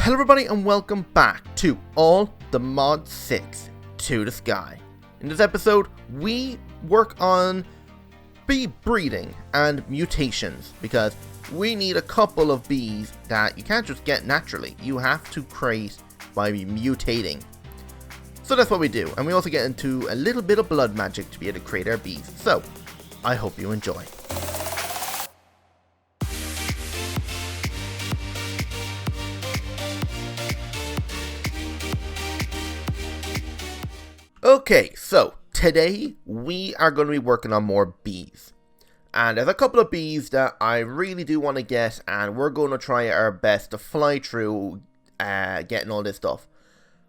Hello everybody and welcome back to All the Mod 6 to the Sky. In this episode, we work on bee breeding and mutations, because we need a couple of bees that you can't just get naturally. You have to create by mutating. So that's what we do, and we also get into a little bit of blood magic to be able to create our bees. So, I hope you enjoy. Okay, so today we are going to be working on more bees. And there's a couple of bees that I really do want to get, and we're going to try our best to fly through getting all this stuff.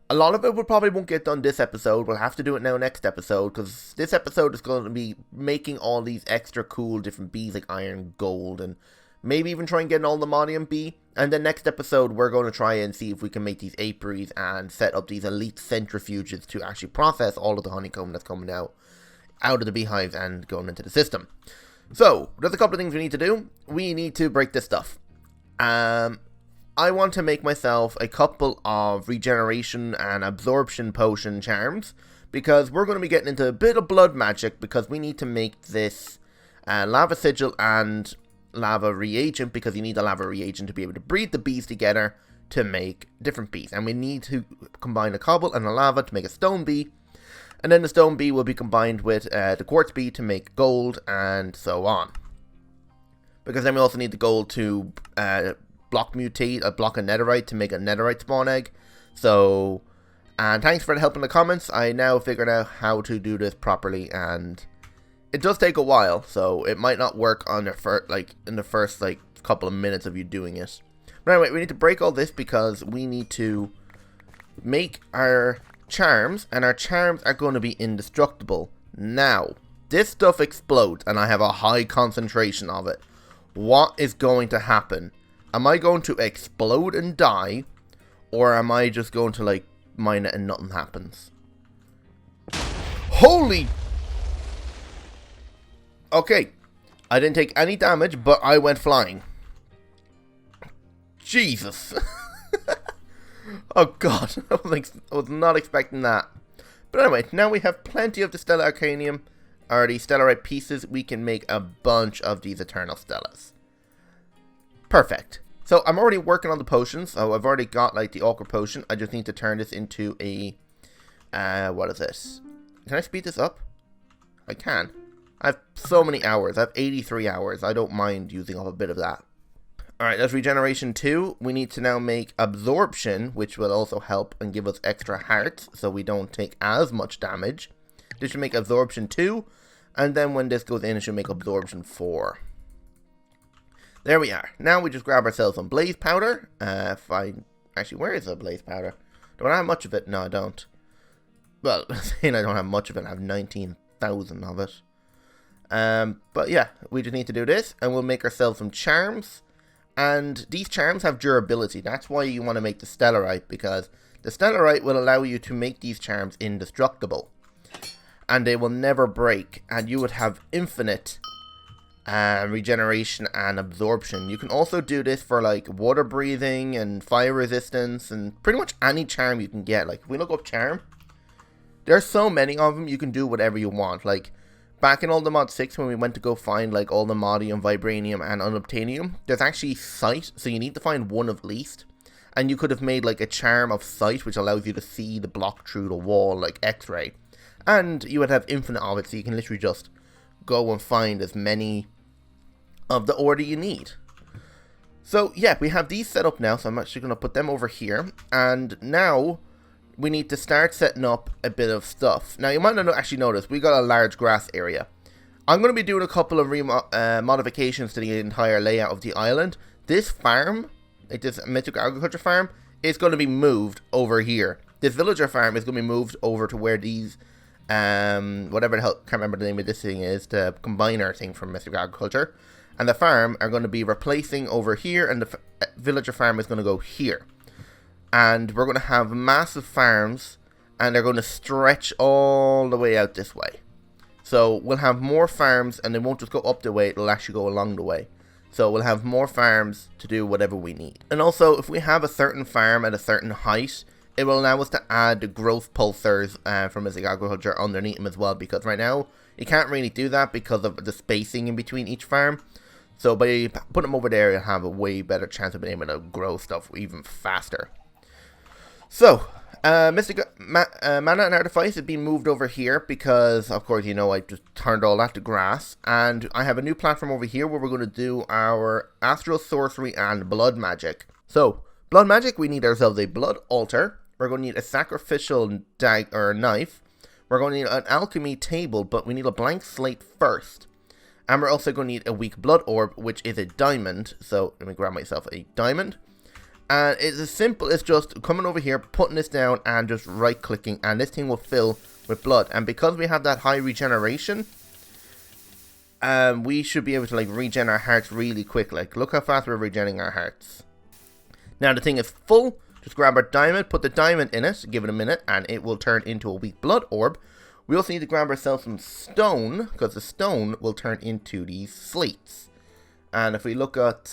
A lot of it probably won't get done this episode. We'll have to do it now next episode, because this episode is going to be making all these extra cool different bees like iron, gold, and maybe even try and get an Aldemonium bee. And then next episode, we're going to try and see if we can make these apiaries and set up these elite centrifuges to actually process all of the honeycomb that's coming out of the beehives and going into the system. So, there's a couple of things we need to do. We need to break this stuff. I want to make myself a couple of regeneration and absorption potion charms, because we're going to be getting into a bit of blood magic, because we need to make this lava sigil and lava reagent, because you need a lava reagent to be able to breed the bees together to make different bees. And we need to combine a cobble and a lava to make a stone bee, and then the stone bee will be combined with the quartz bee to make gold, and so on. Because then we also need the gold to block a netherite to make a netherride spawn egg. So, and thanks for the help in the comments. I now figured out how to do this properly, and it does take a while, so it might not work on in the first couple of minutes of you doing it. But anyway, we need to break all this because we need to make our charms, and our charms are going to be indestructible. Now, this stuff explodes, and I have a high concentration of it. What is going to happen? Am I going to explode and die, or am I just going to mine it and nothing happens? Holy! Okay, I didn't take any damage, but I went flying. Jesus. Oh god, I was not expecting that. But anyway, now we have plenty of the Stellar Arcanium, or the Stellarite pieces. We can make a bunch of these Eternal Stellas. Perfect. So I'm already working on the potions. So I've already got the Aqua Potion. I just need to turn this into a... what is this? Can I speed this up? I can. I have so many hours. I have 83 hours. I don't mind using up a bit of that. Alright, that's regeneration 2. We need to now make absorption, which will also help and give us extra hearts, so we don't take as much damage. This should make absorption 2, and then when this goes in, it should make absorption 4. There we are. Now we just grab ourselves some blaze powder. Actually, where is the blaze powder? Do I have much of it? No, I don't. Well, saying I don't have much of it, I have 19,000 of it. But yeah, we just need to do this, and we'll make ourselves some charms. And these charms have durability. That's why you want to make the Stellarite, because the Stellarite will allow you to make these charms indestructible, and they will never break, and you would have infinite regeneration and absorption. You can also do this for water breathing and fire resistance and pretty much any charm you can get. If we look up charm, there's so many of them. You can do whatever you want. Back in all the Mod 6, when we went to go find all the Modium, Vibranium, and Unobtainium, there's actually sight, so you need to find one at least. And you could have made a charm of sight, which allows you to see the block through the wall, like X-ray. And you would have infinite of it, so you can literally just go and find as many of the order you need. So yeah, we have these set up now, so I'm actually going to put them over here. And now we need to start setting up a bit of stuff. Now, you might not actually notice, we got a large grass area. I'm going to be doing a couple of modifications to the entire layout of the island. This farm, this mythical agriculture farm, is going to be moved over here. This villager farm is going to be moved over to where these, whatever the hell, can't remember the name of this thing is, the combiner thing from mythical agriculture. And the farm are going to be replacing over here, and the villager farm is going to go here. And we're going to have massive farms, and they're going to stretch all the way out this way. So we'll have more farms, and they won't just go up the way, it'll actually go along the way. So we'll have more farms to do whatever we need. And also, if we have a certain farm at a certain height, it will allow us to add the growth pulsars from Mystic Aquaculture underneath them as well. Because right now, you can't really do that because of the spacing in between each farm. So by putting them over there, you'll have a way better chance of being able to grow stuff even faster. So, Mystic Mana and Artifice is being moved over here because, of course, you know, I just turned all that to grass. And I have a new platform over here where we're going to do our Astral, Sorcery, and Blood Magic. So, Blood Magic, we need ourselves a Blood Altar. We're going to need a Sacrificial Knife. We're going to need an Alchemy Table, but we need a blank slate first. And we're also going to need a weak Blood Orb, which is a diamond. So, let me grab myself a diamond. And it's as simple as just coming over here, putting this down, and just right-clicking. And this thing will fill with blood. And because we have that high regeneration, we should be able to, like, regen our hearts really quick. Like, look how fast we're regenerating our hearts. Now, the thing is full. Just grab our diamond, put the diamond in it, give it a minute, and it will turn into a weak Blood Orb. We also need to grab ourselves some stone, because the stone will turn into these slates. And if we look at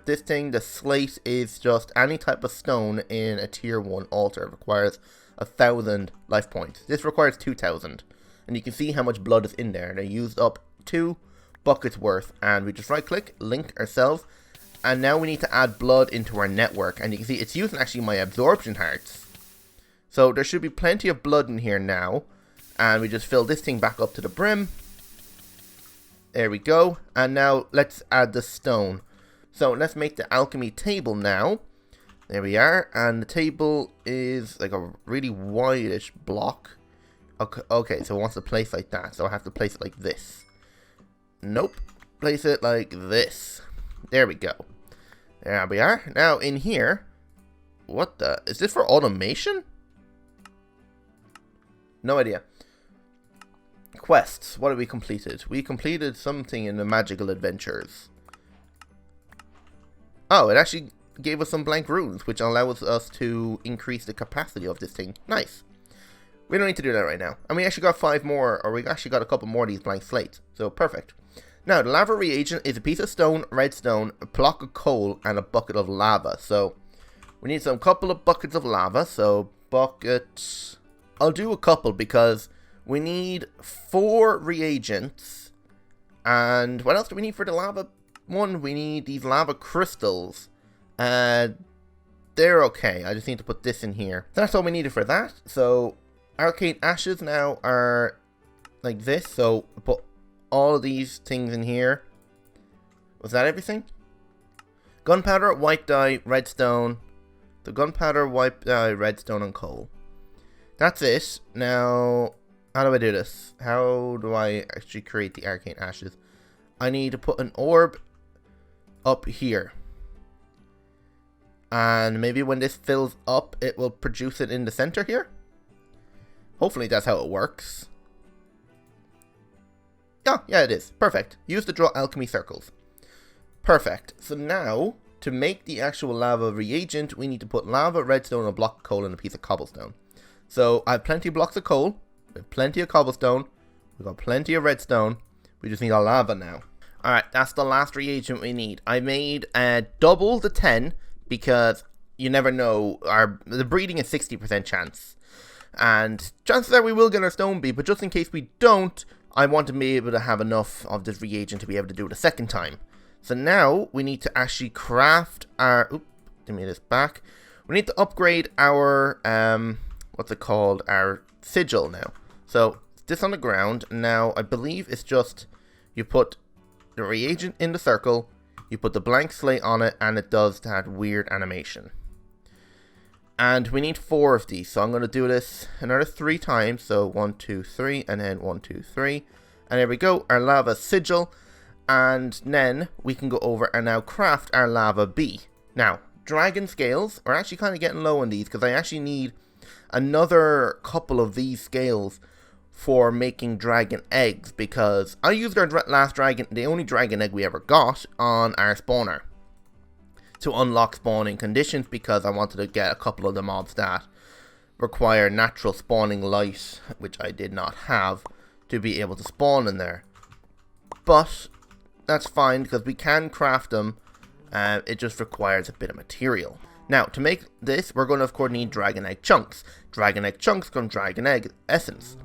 this thing, the slate is just any type of stone in a tier 1 altar. It requires 1,000 life points. This requires 2,000. And you can see how much blood is in there. And I used up 2 buckets worth. And we just right click, link ourselves. And now we need to add blood into our network. And you can see it's using actually my absorption hearts. So there should be plenty of blood in here now. And we just fill this thing back up to the brim. There we go. And now let's add the stone. So let's make the alchemy table now. There we are. And the table is like a really wide-ish block. Okay, so it wants to place like that. So I have to place it like this. Nope. Place it like this. There we go. There we are. Now in here. What the? Is this for automation? No idea. Quests. What have we completed? We completed something in the magical adventures. Oh, it actually gave us some blank runes, which allows us to increase the capacity of this thing. Nice. We don't need to do that right now. And we actually got 5 more, or we actually got a couple more of these blank slates. So, perfect. Now, the lava reagent is a piece of stone, redstone, a block of coal, and a bucket of lava. So, we need some couple of buckets of lava. So, buckets. I'll do a couple because we need 4 reagents. And what else do we need for the lava one? We need these lava crystals. They're okay. I just need to put this in here. That's all we needed for that. So, Arcane Ashes now are like this. So, put all of these things in here. Was that everything? Gunpowder, white dye, redstone. The gunpowder, white dye, redstone, and coal. That's it. Now, how do I do this? How do I actually create the Arcane Ashes? I need to put an orb up here. And maybe when this fills up, it will produce it in the center here. Hopefully that's how it works. Yeah, it is. Perfect. Use to draw alchemy circles. Perfect. So now, to make the actual lava reagent, we need to put lava, redstone, a block of coal, and a piece of cobblestone. So I have plenty of blocks of coal. We have plenty of cobblestone. We've got plenty of redstone. We just need our lava now. Alright, that's the last reagent we need. I made double the 10 because you never know. The breeding is 60% chance. And chances are we will get our stone bead, but just in case we don't, I want to be able to have enough of this reagent to be able to do it a second time. So now we need to actually craft our... Oop, give me this back. We need to upgrade our... what's it called? Our sigil now. So this on the ground. Now I believe it's just you put the reagent in the circle, you put the blank slate on it, and it does that weird animation. And we need 4 of these, so I'm going to do this another 3 times. So 1, 2, 3, and then 1, 2, 3. And there we go, our lava sigil. And then we can go over and now craft our lava bee. Now, dragon scales are actually kind of getting low on these because I actually need another couple of these scales for making dragon eggs, because I used our last dragon, the only dragon egg we ever got, on our spawner to unlock spawning conditions, because I wanted to get a couple of the mobs that require natural spawning light, which I did not have, to be able to spawn in there. But that's fine because we can craft them. It just requires a bit of material. Now, to make this, we're going to, of course, need dragon egg chunks. Dragon egg chunks come from dragon egg essence.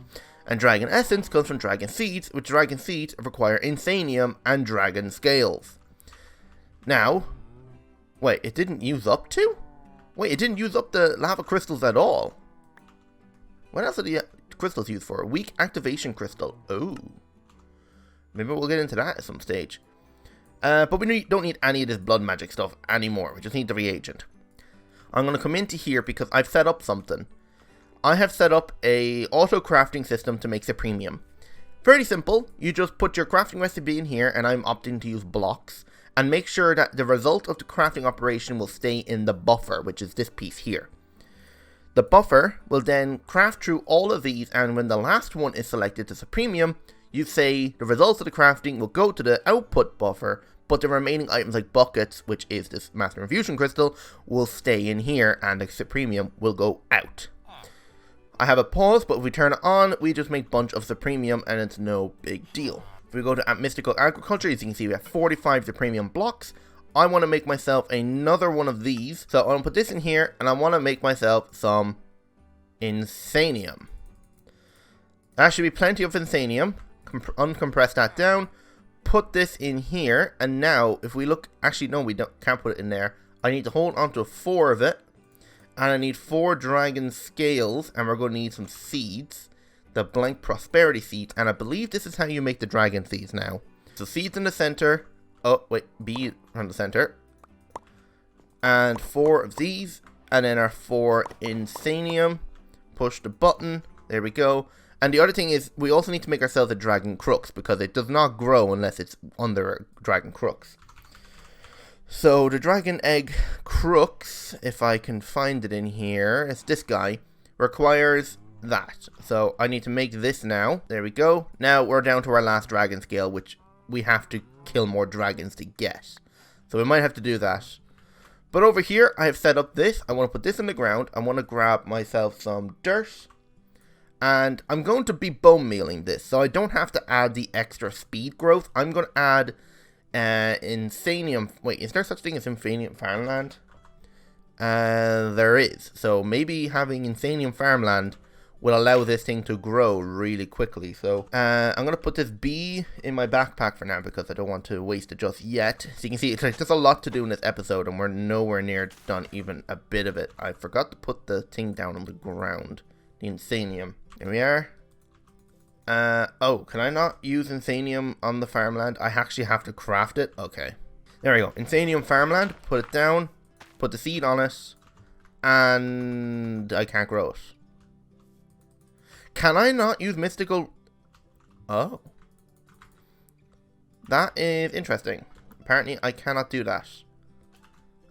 And dragon essence comes from dragon seeds, which dragon seeds require insanium and dragon scales. Now, wait, it didn't use up to? Wait, it didn't use up the lava crystals at all. What else are the crystals used for? A weak activation crystal. Oh. Maybe we'll get into that at some stage. But we don't need any of this blood magic stuff anymore. We just need the reagent. I'm going to come into here because I've set up something. I have set up a auto crafting system to make Supremium. Very simple. You just put your crafting recipe in here, and I'm opting to use blocks. And make sure that the result of the crafting operation will stay in the buffer, which is this piece here. The buffer will then craft through all of these, and when the last one is selected to Supremium, you say the results of the crafting will go to the output buffer, but the remaining items like buckets, which is this Master Infusion Crystal, will stay in here, and the Supremium will go out. I have a pause, but if we turn it on, we just make a bunch of Supremium, and it's no big deal. If we go to Mystical Aquaculture, as you can see, we have 45 Supremium blocks. I want to make myself another one of these. So I want to put this in here, and I want to make myself some Insanium. That should be plenty of Insanium. Uncompress that down. Put this in here, and now, if we look... Actually, no, we can't put it in there. I need to hold on to 4 of it. And I need 4 dragon scales, and we're going to need some seeds. The blank prosperity seeds, and I believe this is how you make the dragon seeds now. So seeds in the center. Oh, wait, B from the center. And 4 of these, and then our 4 Insanium. Push the button. There we go. And the other thing is, we also need to make ourselves a dragon crux, because it does not grow unless it's under a dragon crux. So the dragon egg crux, if I can find it in here, it's this guy, requires that. So I need to make this now. There we go. Now we're down to our last dragon scale, which we have to kill more dragons to get. So we might have to do that. But over here, I have set up this. I want to put this in the ground. I want to grab myself some dirt. And I'm going to be bone mealing this, so I don't have to add the extra speed growth. I'm going to add Insanium. Wait, is there such thing as Insanium Farmland? There is. So maybe having Insanium Farmland will allow this thing to grow really quickly. So I'm going to put this bee in my backpack for now because I don't want to waste it just yet. So you can see it's like there's a lot to do in this episode, and we're nowhere near done even a bit of it. I forgot to put the thing down on the ground. The Insanium. There we are. Oh, can I not use Insanium on the farmland? I actually have to craft it. Okay. There we go. Insanium farmland. Put it down. Put the seed on it. And I can't grow it. Can I not use mystical... Oh. That is interesting. Apparently I cannot do that.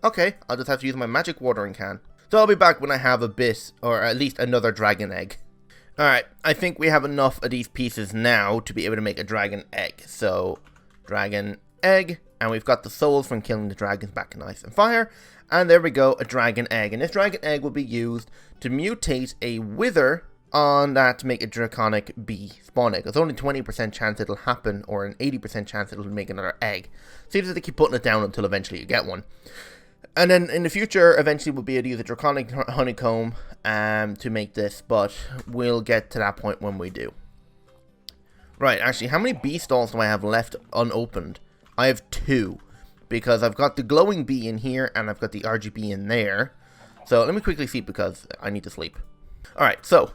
Okay. I'll just have to use my magic watering can. So I'll be back when I have a bit, or at least another dragon egg. Alright, I think we have enough of these pieces now to be able to make a dragon egg. So, dragon egg, and we've got the souls from killing the dragons back in Ice and Fire. And there we go, a dragon egg. And this dragon egg will be used to mutate a wither on that to make a draconic bee spawn egg. There's only 20% chance it'll happen, or an 80% chance it'll make another egg. Seems like they keep putting it down until eventually you get one. And then in the future, eventually we'll be able to use a draconic honeycomb to make this, but we'll get to that point when we do. Right, actually, how many bee stalls do I have left unopened? I have 2, because I've got the glowing bee in here, and I've got the RGB in there. So let me quickly see, because I need to sleep. Alright, so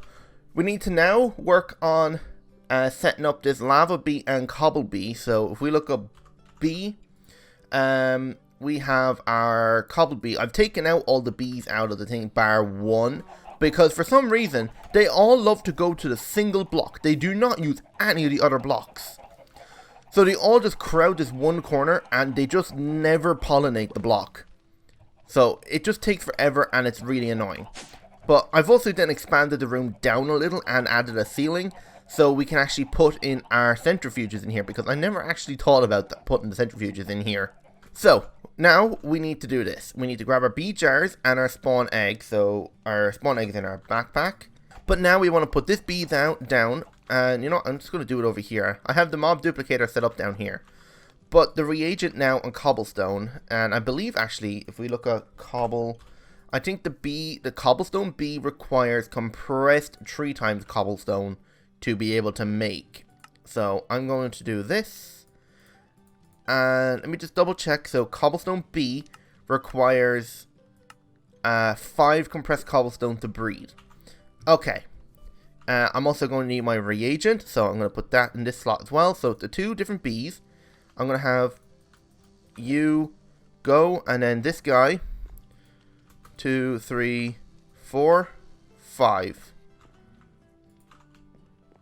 we need to now work on setting up this lava bee and cobble bee. So if we look up bee, we have our cobble bee. I've taken out all the bees out of the thing, bar 1, because for some reason, they all love to go to the single block. They do not use any of the other blocks. So they all just crowd this one corner, and they just never pollinate the block. So it just takes forever, and it's really annoying. But I've also then expanded the room down a little and added a ceiling, so we can actually put in our centrifuges in here, because I never actually thought about putting the centrifuges in here. So, now we need to do this. We need to grab our bee jars and our spawn egg. So, our spawn egg is in our backpack. But now we want to put this bee down. And, you know, I'm just going to do it over here. I have the mob duplicator set up down here. But the reagent now on cobblestone, and I believe actually, if we look at cobble, I think the cobblestone bee requires compressed 3 times cobblestone to be able to make. So I'm going to do this. And let me just double check. So cobblestone bee requires 5 compressed cobblestone to breed. Okay. I'm also going to need my reagent, so I'm going to put that in this slot as well. So the 2 different bees, I'm going to have you go, and then this guy, 2, 3, 4, 5.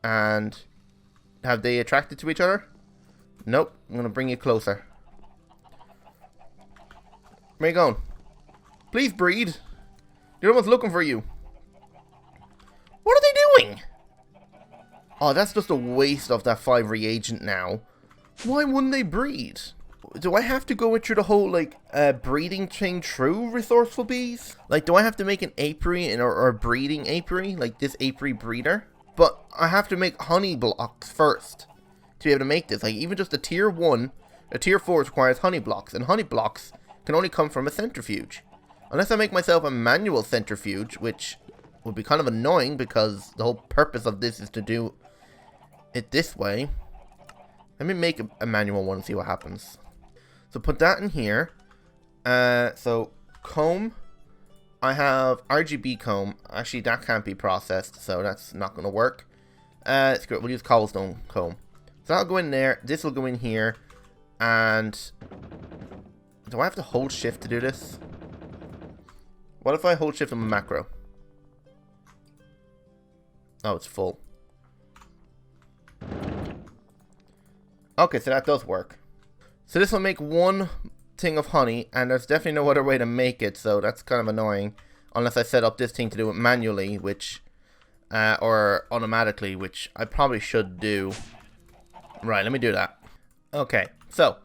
And have they attracted to each other? Nope. I'm going to bring you closer. Where you going? Please breed. You're almost looking for you. What are they doing? Oh, that's just a waste of that 5 reagent now. Why wouldn't they breed? Do I have to go through the whole, like, breeding thing through resourceful bees? Like, do I have to make an apiary or a breeding apiary? Like, this apiary breeder? But I have to make honey blocks first to be able to make this. Like, even just a tier 1, a tier 4 requires honey blocks. And honey blocks can only come from a centrifuge. Unless I make myself a manual centrifuge, which would be kind of annoying because the whole purpose of this is to do it this way. Let me make a manual one and see what happens. So put that in here. So comb. I have RGB comb. Actually, that can't be processed, so that's not going to work. It's great. We'll use cobblestone comb. So that'll go in there. This will go in here. And do I have to hold shift to do this? What if I hold shift on my macro? Oh, it's full. Okay, so that does work. So this will make 1 thing of honey, and there's definitely no other way to make it, so that's kind of annoying. Unless I set up this thing to do it manually, which, or automatically, which I probably should do. Right, let me do that. Okay, so,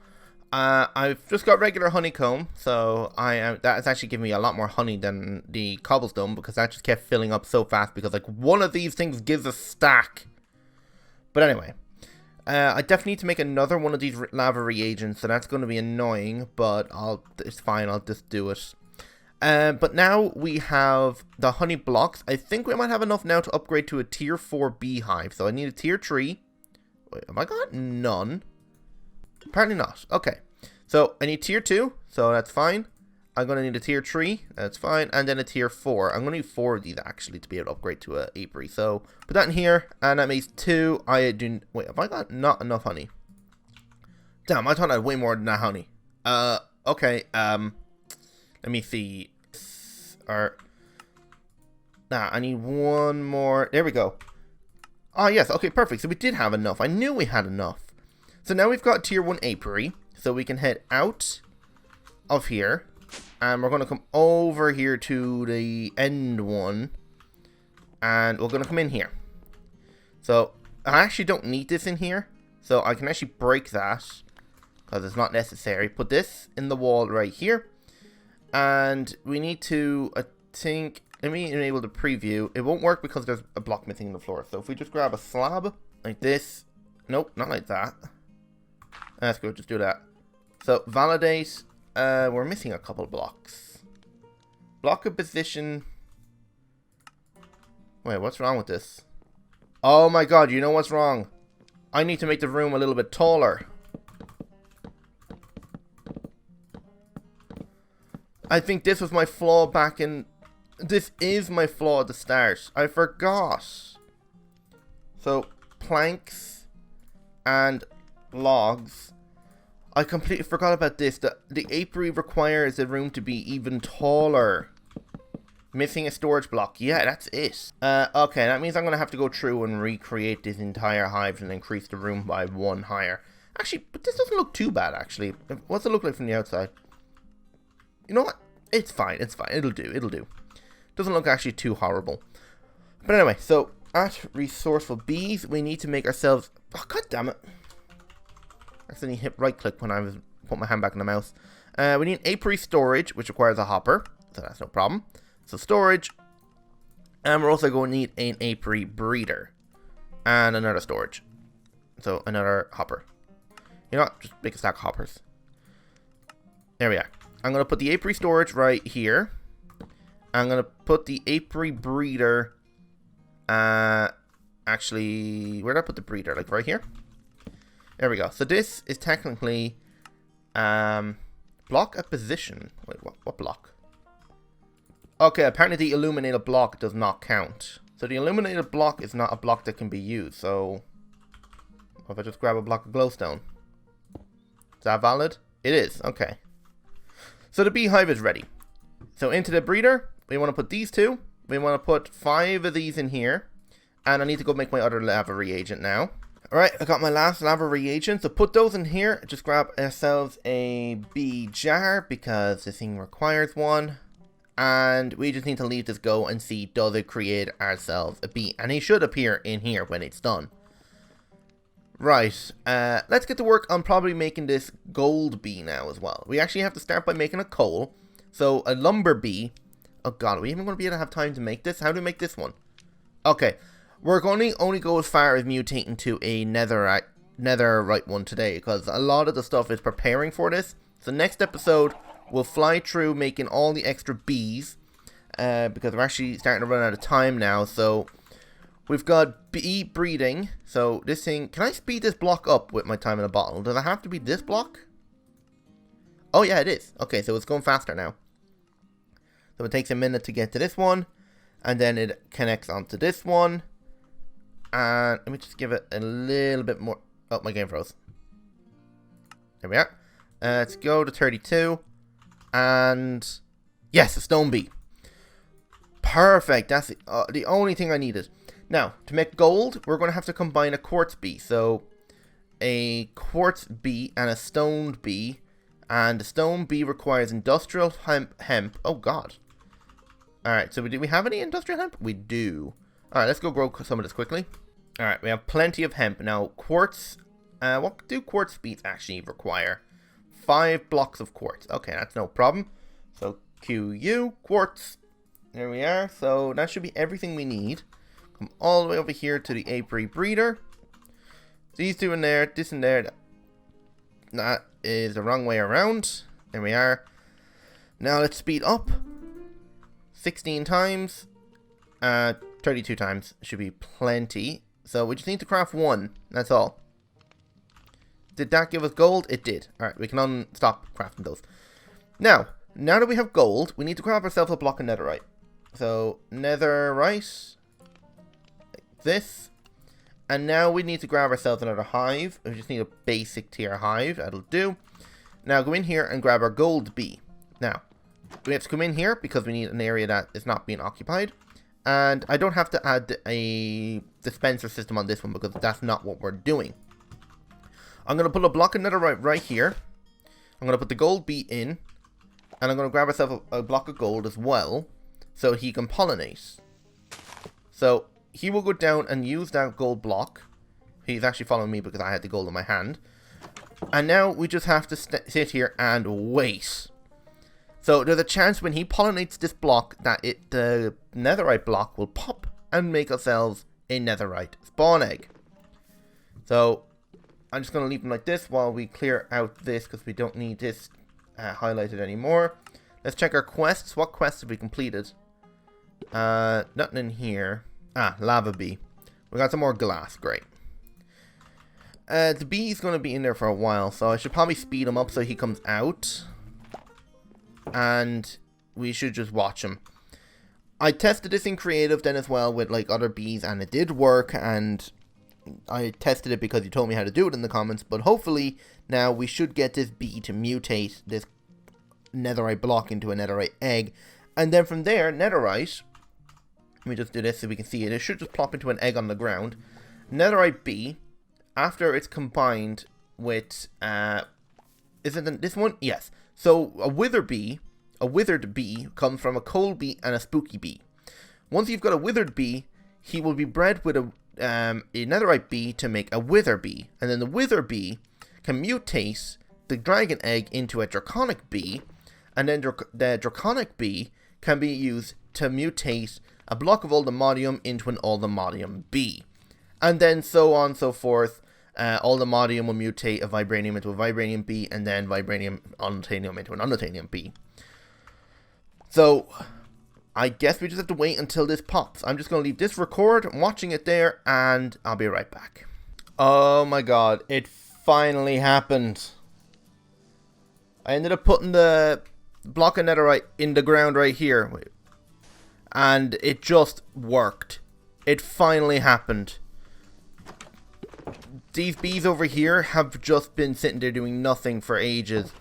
I've just got regular honeycomb, so that's actually giving me a lot more honey than the cobblestone, because that just kept filling up so fast, because like one of these things gives a stack. But anyway, I definitely need to make another one of these lava reagents, so that's going to be annoying, but it's fine, I'll just do it. But now we have the honey blocks. I think we might have enough now to upgrade to a tier 4 beehive, so I need a tier 3. Wait, have I got none? Apparently not. Okay. So I need tier 2. So that's fine. I'm going to need a tier 3. That's fine. And then a tier 4. I'm going to need 4 of these actually to be able to upgrade to a apiary. So put that in here. And that makes 2. Wait, have I got not enough honey? Damn, I thought I had way more than that honey. Okay. Let me see. I need 1 more. There we go. Ah, yes. Okay, perfect. So we did have enough. I knew we had enough. So now we've got tier 1 apiary, so we can head out of here, and we're going to come over here to the end one, and we're going to come in here. So I actually don't need this in here, so I can actually break that, because it's not necessary. Put this in the wall right here, and we need to, I think, let me enable the preview. It won't work because there's a block missing in the floor, so if we just grab a slab, like this, nope, not like that. That's good, just do that. So, validate. We're missing a couple blocks. Block of position. Wait, what's wrong with this? Oh my god, you know what's wrong? I need to make the room a little bit taller. I think this was my flaw back in... This is my flaw at the start. I forgot. So, planks and logs. I completely forgot about this. The apiary requires the room to be even taller. Missing a storage block. Yeah, that's it. Okay, that means I'm going to have to go through and recreate this entire hive and increase the room by 1 higher. Actually, but this doesn't look too bad, actually. What's it look like from the outside? You know what? It's fine. It's fine. It'll do. It'll do. Doesn't look actually too horrible. But anyway, so at resourceful bees, we need to make ourselves... Oh, god damn it. I accidentally hit right click when I was put my hand back on the mouse. We need apiary storage, which requires a hopper, so that's no problem. So storage, and we're also going to need an apiary breeder and another storage, so another hopper. You know what? Just make a stack of hoppers. There we are. I'm going to put the apiary storage right here. I'm going to put the apiary breeder. Actually, where did I put the breeder? Like right here? There we go. So this is technically block a position. Wait, what block? Okay, apparently the illuminated block does not count. So the illuminated block is not a block that can be used. So if I just grab a block of glowstone. Is that valid? It is. Okay. So the beehive is ready. So into the breeder, we want to put these two. We want to put 5 of these in here. And I need to go make my other lava reagent now. Alright, I got my last lava reagent. So put those in here. Just grab ourselves a bee jar because this thing requires one. And we just need to leave this go and see, does it create ourselves a bee? And he should appear in here when it's done. Right, let's get to work on probably making this gold bee now as well. We actually have to start by making a coal. So a lumber bee. Oh god, are we even going to be able to have time to make this? How do we make this one? Okay, we're going to only go as far as mutating to a netherite one today, because a lot of the stuff is preparing for this. So next episode, we'll fly through making all the extra bees, because we're actually starting to run out of time now. So we've got bee breeding. So this thing, can I speed this block up with my time in a bottle? Does it have to be this block? Oh yeah, it is. Okay, so it's going faster now. So it takes a minute to get to this one, and then it connects onto this one. And let me just give it a little bit more. Oh, my game froze. There we are. Let's go to 32. And yes, a stone bee. Perfect. That's the only thing I needed. Now, to make gold, we're going to have to combine a quartz bee. So, a quartz bee and a stone bee. And the stone bee requires industrial hemp. Oh, God. Alright, so do we have any industrial hemp? We do. Alright, let's go grow some of this quickly. Alright, we have plenty of hemp. Now, quartz. What do quartz bees actually require? 5 blocks of quartz. Okay, that's no problem. So, QU, quartz. There we are. So, that should be everything we need. Come all the way over here to the apiary breeder. These two in there, this in there. That is the wrong way around. There we are. Now, let's speed up. 16 times. 32 times. Should be plenty. So, we just need to craft 1. That's all. Did that give us gold? It did. Alright, we can stop crafting those. Now that we have gold, we need to grab ourselves a block of netherite. So, netherite. Like this. And now we need to grab ourselves another hive. We just need a basic tier hive. That'll do. Now, go in here and grab our gold bee. Now, we have to come in here because we need an area that is not being occupied. And I don't have to add a dispenser system on this one because that's not what we're doing. I'm going to put a block of netherite right here. I'm going to put the gold bee in. And I'm going to grab myself a block of gold as well. So he can pollinate. So he will go down and use that gold block. He's actually following me because I had the gold in my hand. And now we just have to sit here and wait. So there's a chance when he pollinates this block that the netherite block will pop and make ourselves a netherite spawn egg. So I'm just going to leave them like this while we clear out this because we don't need this highlighted anymore. Let's check our quests. What quests have we completed? Nothing in here. Ah, lava bee. We got some more glass. Great. The bee is going to be in there for a while, so I should probably speed him up so he comes out. And we should just watch him. I tested this in creative then as well with like other bees, and it did work, and I tested it because you told me how to do it in the comments, but hopefully now we should get this bee to mutate this netherite block into a netherite egg, and then from there, netherite, let me just do this so we can see it, it should just plop into an egg on the ground. Netherite bee, after it's combined with, isn't it this one? Yes. So a withered bee comes from a cold bee and a spooky bee. Once you've got a withered bee, he will be bred with a netherite bee to make a wither bee, and then the wither bee can mutate the dragon egg into a draconic bee, and then the draconic bee can be used to mutate a block of ultimodium into an ultimodium bee, and then so on and so forth. all the modium will mutate a vibranium into a vibranium B, and then vibranium unobtainium into an unobtainium B. So I guess we just have to wait until this pops. I'm just going to leave this record, I'm watching it there, and I'll be right back. Oh my god, it finally happened. I ended up putting the block of netherite in the ground right here, and it just worked. It finally happened. These bees over here have just been sitting there doing nothing for ages.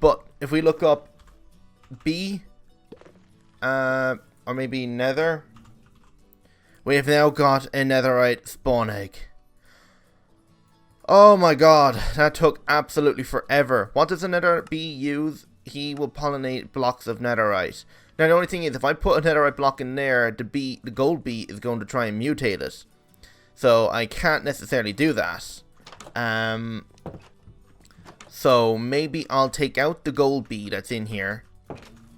But if we look up B, or maybe nether, we have now got a netherite spawn egg. Oh my god, that took absolutely forever. What does a nether bee use? He will pollinate blocks of netherite. Now the only thing is, if I put a netherite block in there, the gold bee is going to try and mutate it. So I can't necessarily do that. So maybe I'll take out the gold bee that's in here.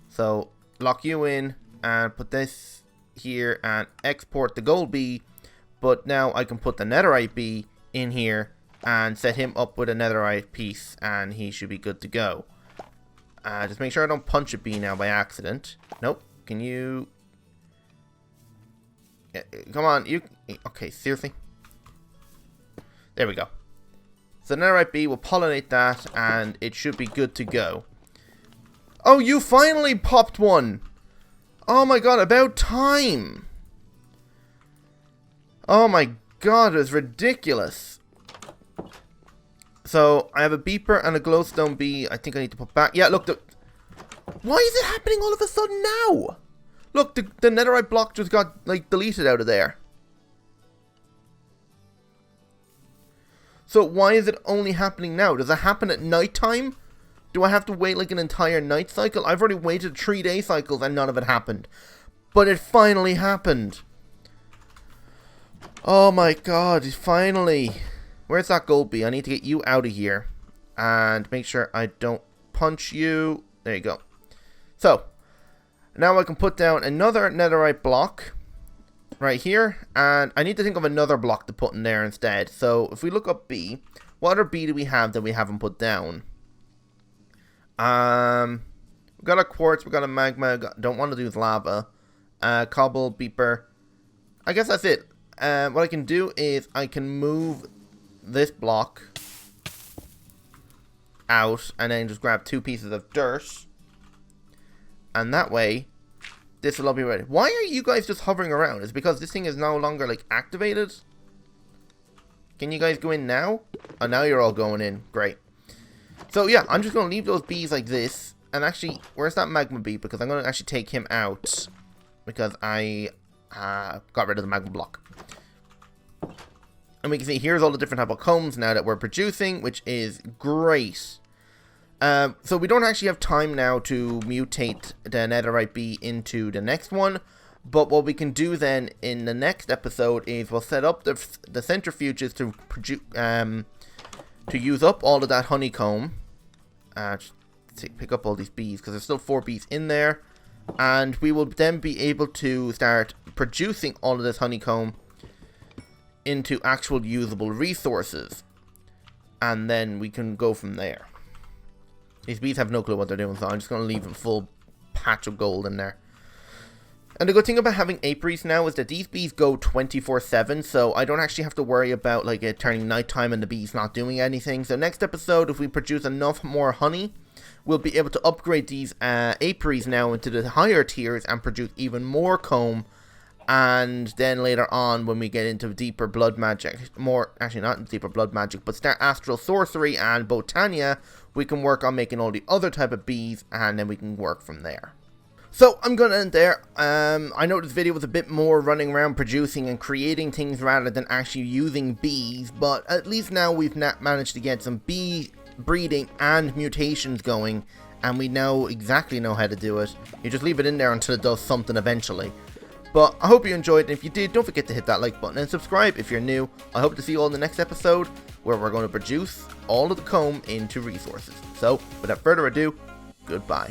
So lock you in and put this here and export the gold bee. But now I can put the netherite bee in here and set him up with a netherite piece, and he should be good to go. Just make sure I don't punch a bee now by accident. Nope. Can you... Come on, you... Okay, seriously? There we go. So the netherite bee will pollinate that, and it should be good to go. Oh, you finally popped one! Oh my god, about time! Oh my god, it was ridiculous. So, I have a beeper and a glowstone bee. I think I need to put back... Yeah, look, why is it happening all of a sudden now? Look, the netherite block just got, like, deleted out of there. So, why is it only happening now? Does it happen at night time? Do I have to wait, like, an entire night cycle? I've already waited 3-day cycles and none of it happened. But it finally happened. Oh my god, finally... Where's that gold bee? I need to get you out of here. And make sure I don't punch you. There you go. So, now I can put down another netherite block. Right here. And I need to think of another block to put in there instead. So, if we look up B. What other B do we have that we haven't put down? We've got a quartz. We've got a magma. Don't want to do lava. Cobble, beeper. I guess that's it. What I can do is I can move... this block out and then just grab 2 pieces of dirt, and that way this will all be ready. Why are you guys just hovering around? Is it because this thing is no longer like activated? Can you guys go in now? Oh, now you're all going in. Great. So yeah, I'm just going to leave those bees like this. And actually, where's that magma bee? Because I'm going to actually take him out because I got rid of the magma block. And we can see here's all the different type of combs now that we're producing, which is great. So we don't actually have time now to mutate the netherite bee into the next one. But what we can do then in the next episode is we'll set up the centrifuges to produce, to use up all of that honeycomb. Just pick up all these bees because there's still 4 bees in there. And we will then be able to start producing all of this honeycomb into actual usable resources, and then we can go from there. These bees have no clue what they're doing, so I'm just going to leave a full patch of gold in there. And the good thing about having apiaries now is that these bees go 24/7, so I don't actually have to worry about like it turning nighttime and the bees not doing anything. So next episode, if we produce enough more honey, we'll be able to upgrade these apiaries now into the higher tiers and produce even more comb. And then later on, when we get into deeper blood magic, actually not deeper blood magic, but start Astral Sorcery and Botania, we can work on making all the other type of bees, and then we can work from there. So, I'm going to end there. I know this video was a bit more running around producing and creating things rather than actually using bees, but at least now we've managed to get some bee breeding and mutations going, and we exactly know how to do it. You just leave it in there until it does something eventually. But I hope you enjoyed, and if you did, don't forget to hit that like button and subscribe if you're new. I hope to see you all in the next episode, where we're going to produce all of the comb into resources. So, without further ado, goodbye.